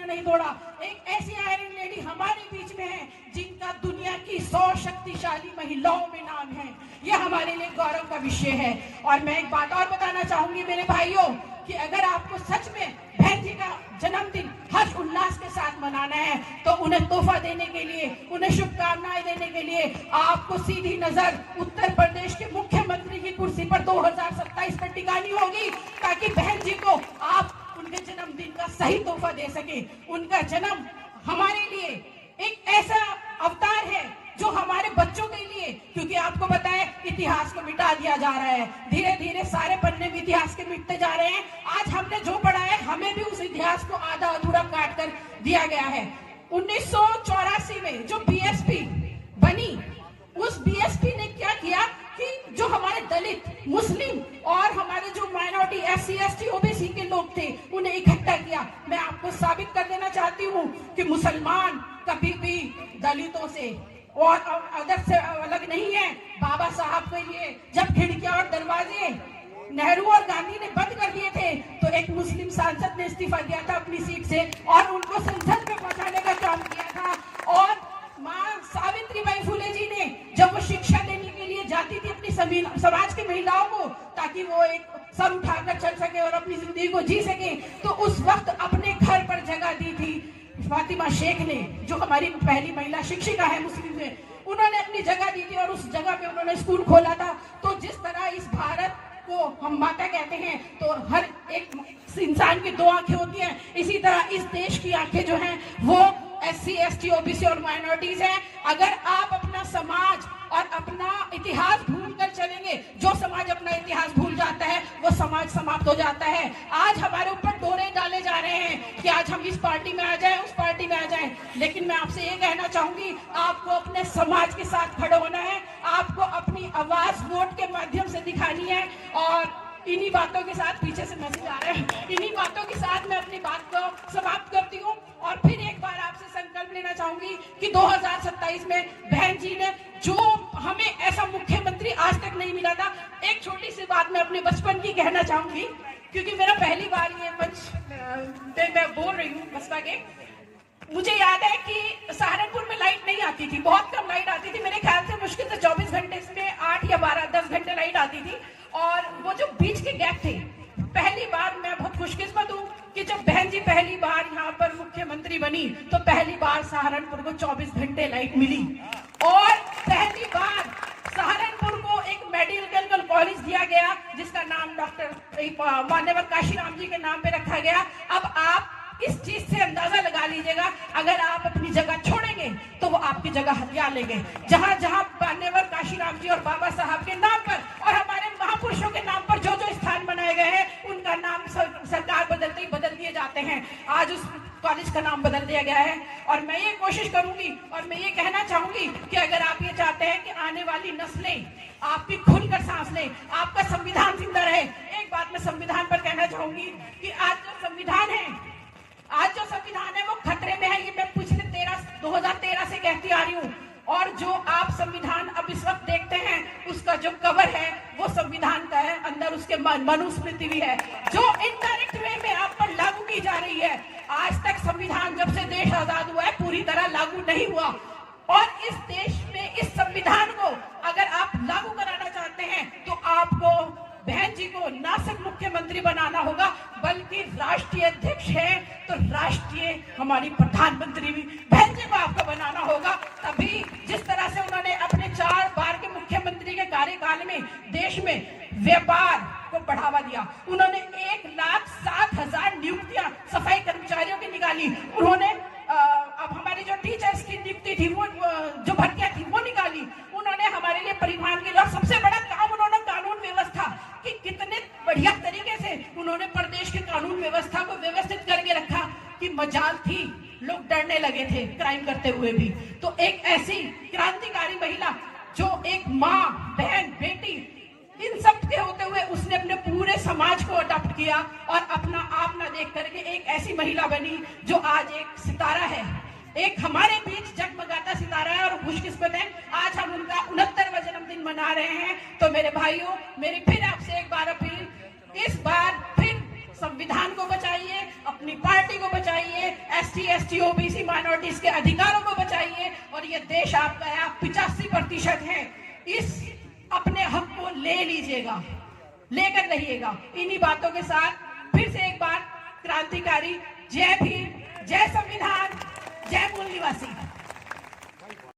नहीं तोड़ा। एक ऐसी आयरन लेडी हमारे बीच में है जिनका दुनिया की 100 शक्तिशाली महिलाओं में नाम है। यह हमारे लिए गौरव का विषय है। और मैं एक बात और बताना चाहूंगी मेरे भाइयों कि अगर आपको सच में बहन जी का जन्मदिन हर्ष उल्लास के साथ मनाना है तो उन्हें तोहफा देने के लिए, उन्हें शुभकामनाएं देने के लिए आपको सीधी नजर उत्तर प्रदेश के मुख्यमंत्री की कुर्सी पर 2027 पर टिकानी होगी, ताकि बहन जी को आप उनके जन्मदिन का सही तोहफा दे सके। उनका जन्म हमारे लिए एक ऐसा अवतार है जो हमारे बच्चों के लिए, क्योंकि आपको पता है इतिहास को मिटा दिया जा रहा है, धीरे धीरे सारे पन्ने भी इतिहास के मिटते जा रहे हैं। आज हमने जो पढ़ा है हमें भी उस इतिहास को आधा अधूरा काट कर दिया गया है। 1984 में जो बीएसपी बनी, उस बीएसपी ने क्या किया कि जो हमारे दलित, मुस्लिम और हमारे जो माइनॉरिटी SC ST OBC के लोग थे उन्हें इकट्ठा किया। मैं आपको साबित कर देना चाहती हूँ कि मुसलमान कभी भी दलितों से और अदर से अलग नहीं है। बाबा साहब के लिए जब खिड़कियां और दरवाजे नेहरू और गांधी ने बंद कर दिए थे तो एक मुस्लिम सांसद ने इस्तीफा दिया था अपनी सीट से और उनको संसद में पहुंचाने का काम किया था। और मां सावित्रीबाई फुले जी ने जब वो शिक्षा देने के लिए जाती थी अपनी समाज की महिलाओं को, ताकि वो एक सर उठाकर चल सके और अपनी जिंदगी को जी सके, तो उस वक्त अपने घर पर जगह दी थी फातिमा शेख ने, जो हमारी पहली महिला शिक्षिका है मुस्लिम में। उन्होंने अपनी जगह दी थी और उस जगह पे उन्होंने स्कूल खोला था। तो जिस तरह इस भारत को हम माता कहते हैं तो हर एक इंसान की 2 आंखें होती हैं, इसी तरह इस देश की आंखें जो हैं वो SC ST OBC और माइनॉरिटीज हैं। अगर आप अपना समाज और अपना इतिहास भूल कर चलेंगे, जो समाज अपना इतिहास भूल जाता है वो समाज समाप्त हो जाता है। आज हमारे ऊपर डोरे डाले जा रहे हैं कि आज हम इस पार्टी में आ जाएं, उस पार्टी में आ जाएं, लेकिन मैं आपसे ये कहना चाहूंगी आपको अपने समाज के साथ खड़े होना है, आपको अपनी आवाज वोट के माध्यम से दिखानी है। और इन्हीं बातों के साथ, पीछे से मैसेज आ रहे हैं, इन्हीं बातों के साथ मैं अपनी बात को समाप्त करती हूँ और फिर एक बार आपसे संकल्प लेना चाहूंगी कि 2027 में बहन जी ने जो हमें ऐसा मुख्यमंत्री आज तक नहीं मिला था। एक छोटी सी बात मैं अपने बचपन की कहना चाहूंगी, क्योंकि मेरा पहली बार ये मंच पे मैं बोल रही हूँ बसपा के। मुझे याद है कि सहारनपुर में लाइट नहीं आती थी, बहुत कम लाइट आती थी, मेरे ख्याल से मुश्किल से 24 घंटे इसमें 8 या 10 घंटे लाइट आती थी। और वो जो बीच के गैप थे, पहली बार मैं बहुत खुशकिस्मत हूँ कि जब बहन जी पहली बार यहाँ पर मुख्यमंत्री बनी तो पहली बार सहारनपुर को 24 घंटे लाइट मिली और पहली बार सहारनपुर को एक मेडिकल कॉलेज दिया गया जिसका नाम डॉक्टर मान्यवर काशीराम जी के नाम पे रखा गया। अब आप इस चीज से अंदाजा लगा लीजिएगा, अगर आप अपनी जगह छोड़ेंगे तो वो आपकी जगह हथिया लेंगे। जहां जहां मान्यवर काशीराम जी और बाबा साहब के नाम पर और हमारे महापुरुषों के नाम पर जो जो स्थान बनाए गए हैं उनका नाम सरकार बदलते ही बदल दिए जाते हैं। आज उस कॉलेज का नाम बदल दिया गया है और मैं ये कोशिश करूंगी और मैं ये कहना चाहूंगी कि अगर आप ये चाहते हैं कि आने वाली नस्लें आपकी खुलकर सांस लें, आपका संविधान जिंदा रहे। एक बात मैं संविधान पर कहना चाहूंगी कि आज जो संविधान है वो खतरे में है। ये मैं पिछले 2013 से कहती आ रही हूँ। और जो आप संविधान अब इस वक्त देखते हैं उसका जो कवर है वो संविधान का है, अंदर उसके मनुस्मृति भी है जो इनडायरेक्ट वे में आप पर लागू की जा रही है। आज तक संविधान जब से देश आजाद हुआ है पूरी तरह लागू नहीं हुआ और इस देश में इस संविधान को अगर आप लागू कराना चाहते हैं तो आपको बहन जी को ना सिर्फ मुख्यमंत्री बनाना होगा बल्कि राष्ट्रीय अध्यक्ष है तो राष्ट्रीय हमारी प्रधानमंत्री भी बहन जी को आपको बनाना होगा। तभी जिस तरह से उन्होंने अपने 4 बार के मुख्यमंत्री के कार्यकाल में देश में व्यापार को बढ़ावा दिया, उन्होंने 1,07,000 नियुक्तियां सफाई कर्मचारियों की निकाली, उन्होंने अब हमारे जो टीचर्स की नियुक्ति थी वो जो भर्तियां थी वो निकाली, उन्होंने हमारे लिए परिवहन के लिए सबसे बड़ा काम उन्होंने कानून व्यवस्था कि कितने बढ़िया तरीके से उन्होंने प्रदेश के कानून व्यवस्था को व्यवस्थित करके रखा कि मजाल थी, लोग डरने लगे थे क्राइम करते हुए भी। तो एक ऐसी क्रांतिकारी महिला जो एक माँ, बहन, बेटी इन सब के होते हुए उसने अपने पूरे समाज को अडॉप्ट किया और अपना आप ना देख करके एक ऐसी महिला बनी जो आज एक सितारा है, एक हमारे बीच जगमगाता सितारा है और खुशकिस्मत है। आज हम उनका 69वां जन्मदिन मना रहे हैं। तो मेरे भाइयों, मेरी फिर आपसे एक बार अपील, इस बार फिर संविधान को बचाइए, अपनी पार्टी को बचाइए, ST, ST, OBC माइनॉरिटीज के अधिकारों को बचाइए और ये देश आपका है। आप 85% है, इस अपने हक को ले लीजिएगा, लेकर रहिएगा। इन्हीं बातों के साथ फिर से एक बार क्रांतिकारी जय भीम, जय संविधान, जय मूल निवासी।